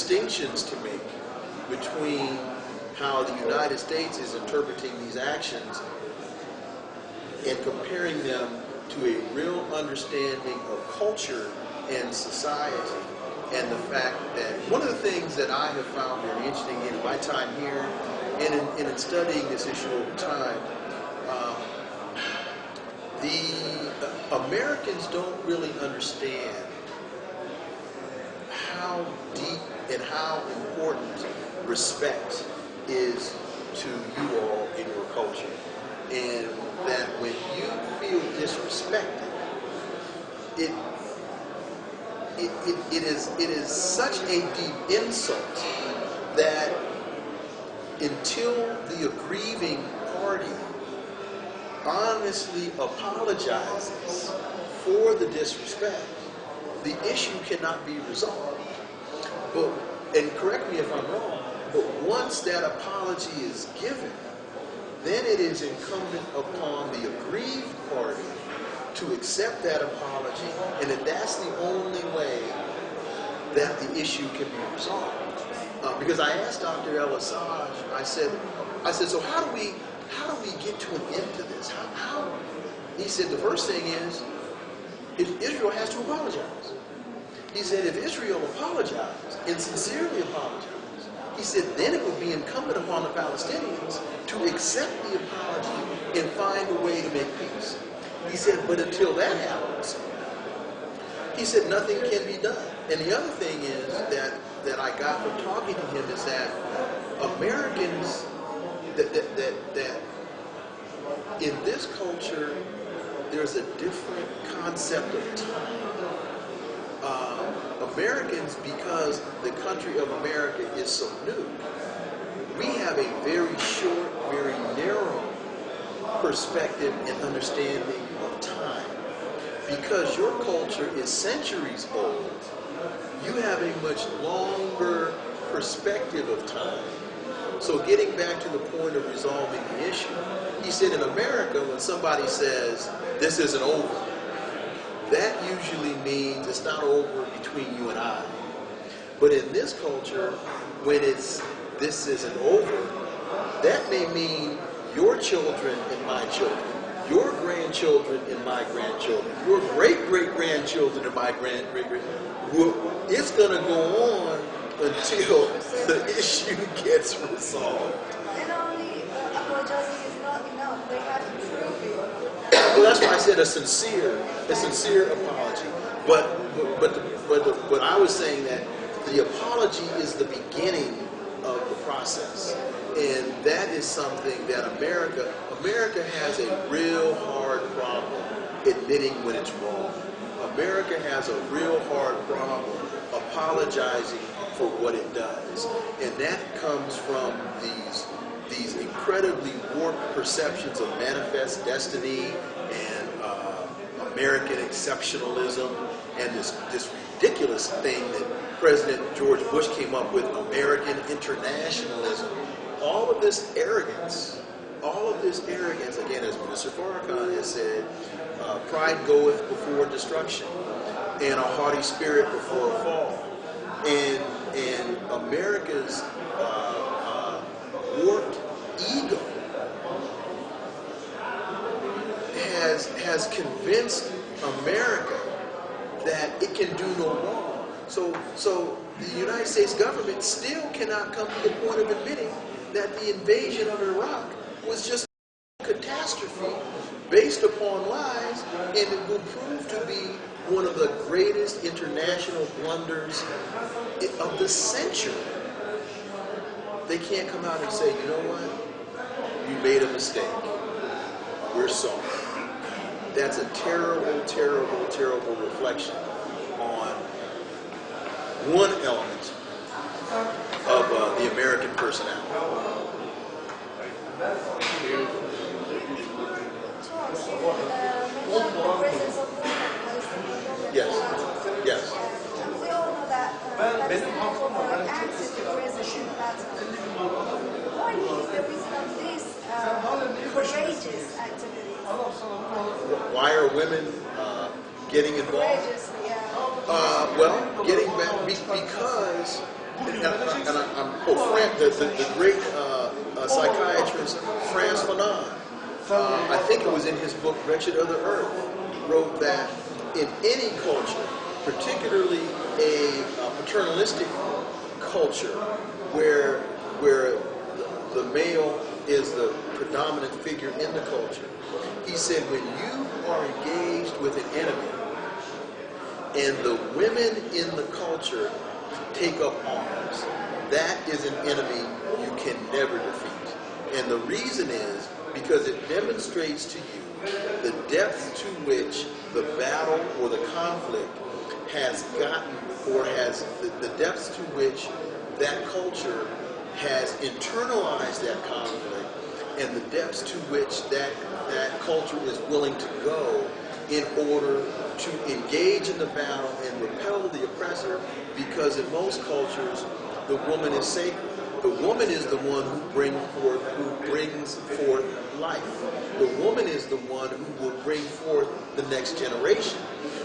distinctions to make between how the United States is interpreting these actions and comparing them to a real understanding of culture and society, and the fact that one of the things that I have found very interesting in my time here and in studying this issue over time, the Americans don't really understand how deep and how important respect is to you all in your culture, and that when you feel disrespected, it is such a deep insult that until the aggrieving party honestly apologizes for the disrespect, the issue cannot be resolved. But, and correct me if I'm wrong, but once that apology is given, then it is incumbent upon the aggrieved party to accept that apology, and that that's the only way that the issue can be resolved. Because I asked Dr. El-Assage, I said, so how do we get to an end to this? How? He said the first thing is, if Israel has to apologize. He said if Israel apologized and sincerely apologized, he said then it would be incumbent upon the Palestinians to accept the apology and find a way to make peace. He said, but until that happens, he said nothing can be done. And the other thing is that I got from talking to him is that Americans, that in this culture, there's a different concept of time. Americans, because the country of America is so new, we have a very short, very narrow perspective and understanding of time. Because your culture is centuries old, you have a much longer perspective of time. So getting back to the point of resolving the issue, he said in America, when somebody says, this isn't over, that usually means it's not over between you and I. But in this culture, when it's, this isn't over, that may mean your children and my children, your grandchildren and my grandchildren, your great-great-grandchildren and my great-great-grand. It's going to go on until the issue gets resolved. And only apologizing is not enough. They have to prove it. Well, that's why I said a sincere apology. But what I was saying that the apology is the beginning of the process, and that is something that America has a real hard problem admitting when it's wrong. America has a real hard problem apologizing for what it does, and that comes from these incredibly warped perceptions of manifest destiny and American exceptionalism, and this ridiculous thing that President George Bush came up with, American internationalism. All of this arrogance, again, as Mr. Farrakhan has said, pride goeth before destruction, and a haughty spirit before a fall. And America's warped ego has convinced America that it can do no wrong. So the United States government still cannot come to the point of admitting that the invasion of Iraq was just a catastrophe based upon lies, and it will prove to be one of the greatest international blunders of the century. They can't come out and say, you know what, you made a mistake. We're sorry. That's a terrible, terrible, terrible reflection on one element of the American personality. Yes. Yes. We all know that Palestinian people answered the president that why is the reason of these courageous activities? Why are women getting involved? Courageous, yeah. Well, getting back because the great psychiatrist Franz Fanon, I think it was in his book Wretched Other Earth, wrote that in any culture, particularly a paternalistic culture, where the male is the predominant figure in the culture, he said when you are engaged with an enemy and the women in the culture take up arms, that is an enemy you can never defeat. And the reason is because it demonstrates to you the depth to which the battle or the conflict has gotten, or has the depths to which that culture has internalized that conflict, and the depths to which that culture is willing to go in order to engage in the battle and repel the oppressor, because in most cultures the woman is sacred. The woman is the one who brings forth life. The woman is the one who will bring forth the next generation.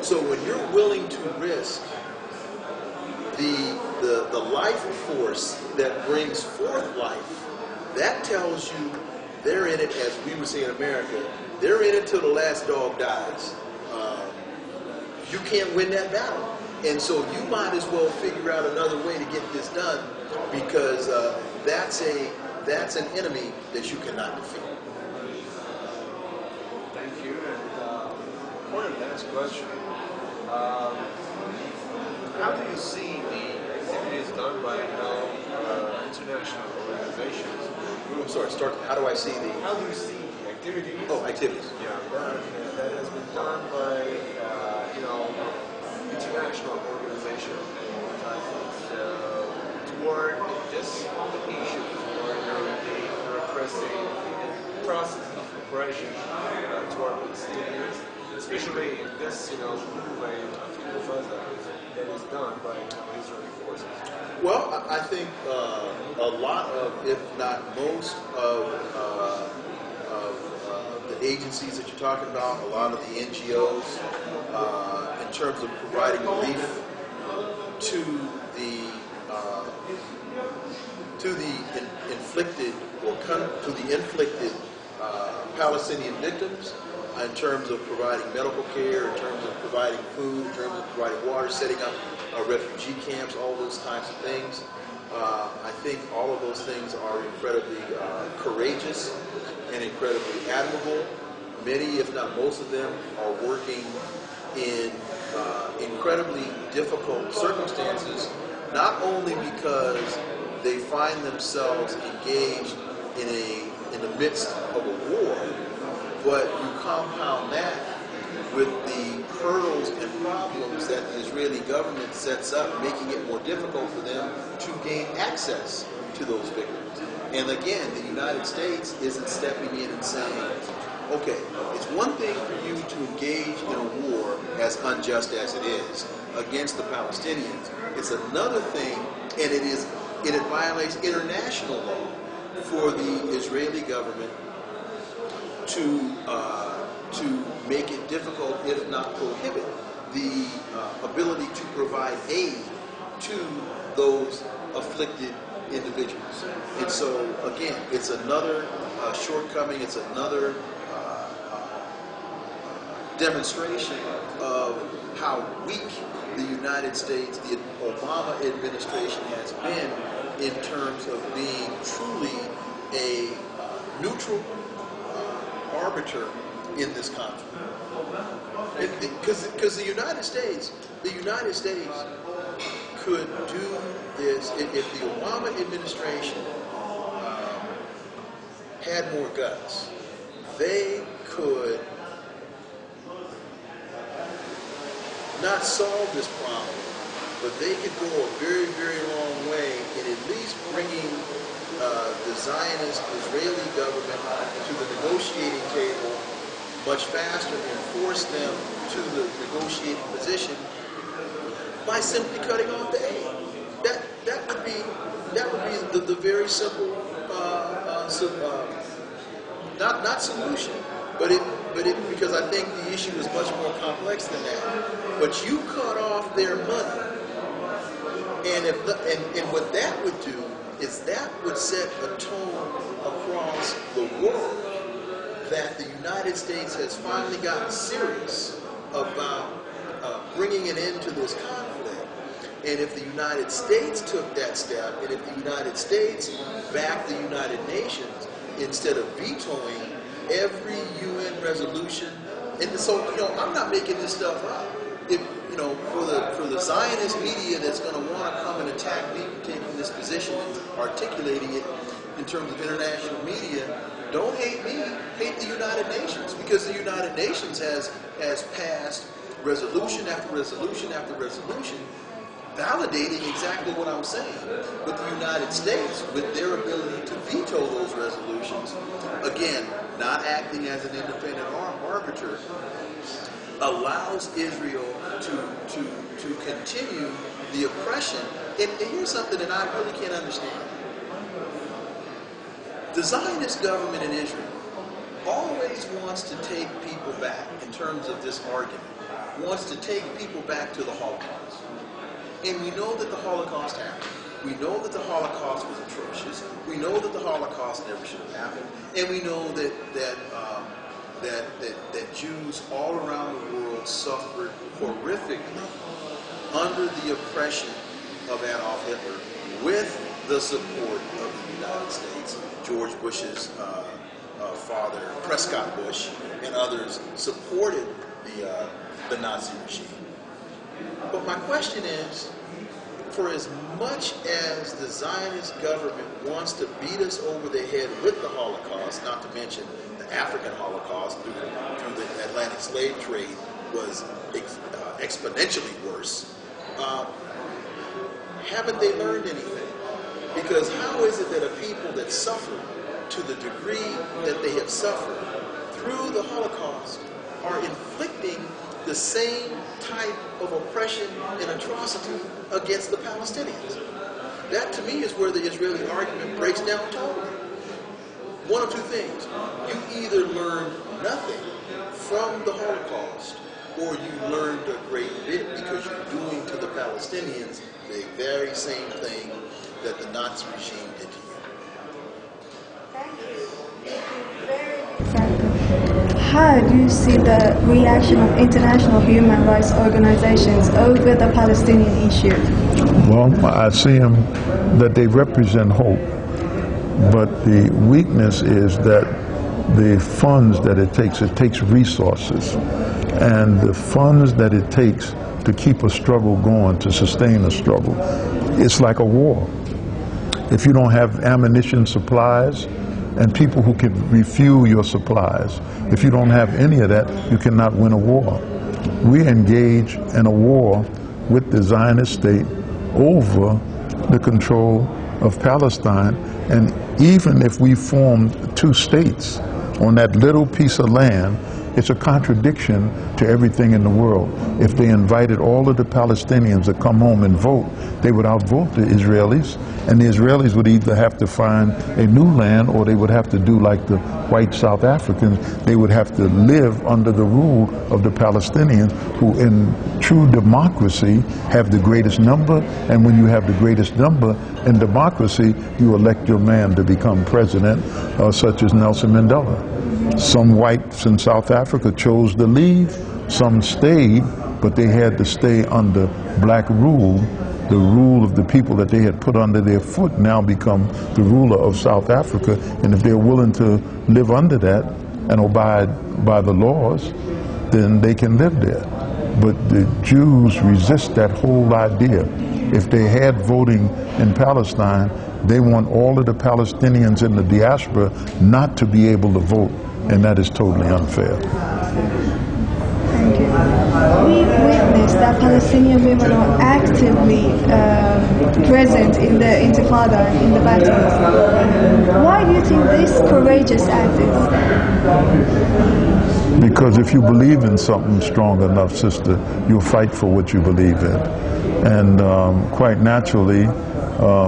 So when you're willing to risk the life force that brings forth life, that tells you they're in it, as we would say in America, they're in it till the last dog dies. You can't win that battle. And so you might as well figure out another way to get this done, because that's an enemy that you cannot defeat. Thank you. And for the last question, how do you see the activities done by international organizations? I'm sorry, how do I see the... How do you see the activities? Oh, activities. Yeah, that has been done by international organizations toward this issue, toward the repressing process of oppression toward Palestinians, especially in this movement of Intifada that is done by Israeli forces. Well, I think a lot of, if not most of the agencies that you're talking about, a lot of the NGOs, in terms of providing relief to the inflicted Palestinian victims, in terms of providing medical care, in terms of providing food, in terms of providing water, setting up refugee camps, all those types of things. I think all of those things are incredibly courageous and incredibly admirable. Many, if not most of them, are working in incredibly difficult circumstances, not only because they find themselves engaged in the midst of a war, but you compound that with the hurdles and problems that the Israeli government sets up, making it more difficult for them to gain access to those victims. And again, the United States isn't stepping in and saying, okay, it's one thing for you to engage in a war, as unjust as it is, against the Palestinians. It's another thing, and it violates international law for the Israeli government to make it difficult, if not prohibit, the ability to provide aid to those afflicted individuals. And so, again, it's another shortcoming, it's another demonstration of how weak the United States, the Obama administration has been in terms of being truly a neutral arbiter in this conflict. Because the United States could do this if the Obama administration had more guts. They could not solve this problem, but they could go a very, very long way in at least bringing the Zionist Israeli government to the negotiating table much faster and force them to the negotiating position by simply cutting off the aid. That would be the very simple not solution, but because I think the issue is much more complex than that. But you cut off their money, And what that would do is that would set a tone across the world that the United States has finally gotten serious about bringing an end to this conflict. And if the United States took that step, and if the United States backed the United Nations instead of vetoing every UN resolution, and so I'm not making this stuff up. If for the Zionist media that's going to want to come and attack me for taking this position and articulating it in terms of international media, don't hate me, hate the United Nations, because the United Nations has passed resolution after resolution after resolution validating exactly what I'm saying. But the United States, with their ability to veto those resolutions, again, not acting as an independent arbiter, allows Israel to continue the oppression. And here's something that I really can't understand. The Zionist government in Israel always wants to take people back, in terms of this argument, wants to take people back to the Holocaust. And we know that the Holocaust happened. We know that the Holocaust was atrocious. We know that the Holocaust never should have happened. And we know that Jews all around the world suffered horrifically under the oppression of Adolf Hitler with the support of the United States. George Bush's father, Prescott Bush, and others supported the Nazi regime. But my question is, for as much as the Zionist government wants to beat us over the head with the Holocaust, not to mention the African Holocaust through the Atlantic slave trade was exponentially worse, haven't they learned anything? Because how is it that a people that suffer to the degree that they have suffered through the Holocaust are inflicting the same type of oppression and atrocity against the Palestinians? That to me is where the Israeli argument breaks down totally. One of two things. You either learned nothing from the Holocaust, or you learned a great bit because you're doing to the Palestinians the very same thing that the Nazi regime did to you. Thank you. Thank you very much. How do you see the reaction of international human rights organizations over the Palestinian issue? Well, I see them that they represent hope, but the weakness is that the funds that it takes resources, and the funds that it takes to keep a struggle going, to sustain a struggle, it's like a war. If you don't have ammunition supplies and people who can refuel your supplies, if you don't have any of that, you cannot win a war. We engage in a war with the Zionist state over the control of Palestine, and even if we formed two states on that little piece of land, it's a contradiction to everything in the world. If they invited all of the Palestinians to come home and vote, they would outvote the Israelis, and the Israelis would either have to find a new land, or they would have to do like the white South Africans. They would have to live under the rule of the Palestinians, who in true democracy have the greatest number, and when you have the greatest number in democracy, you elect your man to become president, such as Nelson Mandela. Some whites in South Africa chose to leave, some stayed, but they had to stay under black rule. The rule of the people that they had put under their foot now become the ruler of South Africa, and if they're willing to live under that and abide by the laws, then they can live there. But the Jews resist that whole idea. If they had voting in Palestine, they want all of the Palestinians in the diaspora not to be able to vote, and that is totally unfair. Thank you. We witnessed that Palestinian women are actively present in the Intifada, in the battles. Why do you think this courageous act is? Because if you believe in something strong enough, sister, you'll fight for what you believe in. And quite naturally,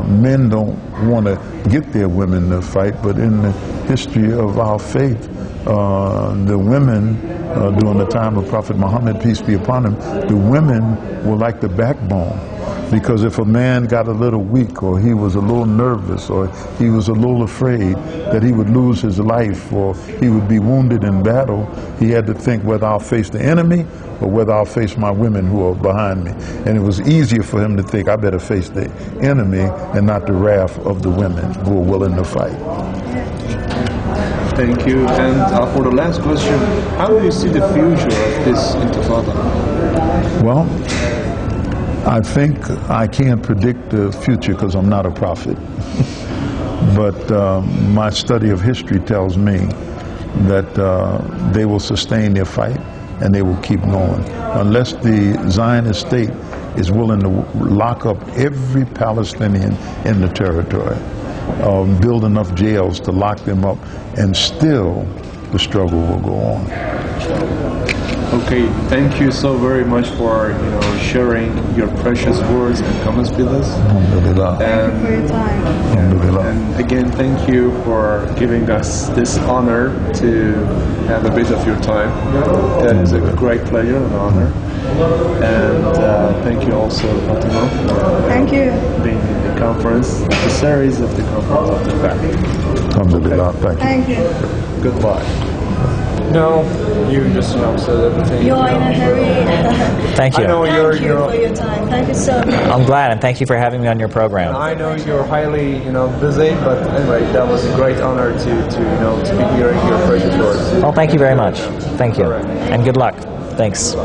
men don't want to get their women to fight, but in the history of our faith, the women, during the time of Prophet Muhammad, peace be upon him, the women were like the backbone. Because if a man got a little weak, or he was a little nervous, or he was a little afraid that he would lose his life, or he would be wounded in battle, he had to think whether I'll face the enemy or whether I'll face my women who are behind me. And it was easier for him to think, I better face the enemy and not the wrath of the women who are willing to fight. Thank you. And for the last question, how do you see the future of this Intifada? Well, I think I can't predict the future because I'm not a prophet. But my study of history tells me that they will sustain their fight and they will keep going. Unless the Zionist state is willing to lock up every Palestinian in the territory, build enough jails to lock them up, and still the struggle will go on. Okay, thank you so very much for sharing your precious words and comments with us. Alhamdulillah. Thank you for your time. Alhamdulillah. And again, thank you for giving us this honor to have a bit of your time. That is a great pleasure and honor. And thank you also, Fatima, for Thank you. being in the conference, the series of the conference of the fact. Alhamdulillah. Thank you. Thank you. Goodbye. No, you just said everything. You are in a hurry. Thank you. I know Thank you for your time. Thank you so much. I'm glad, and thank you for having me on your program. I know you're highly, busy, but anyway, that was a great honor to be hearing your precious words. Well, thank you very much. Thank you. All right. And good luck. Thanks.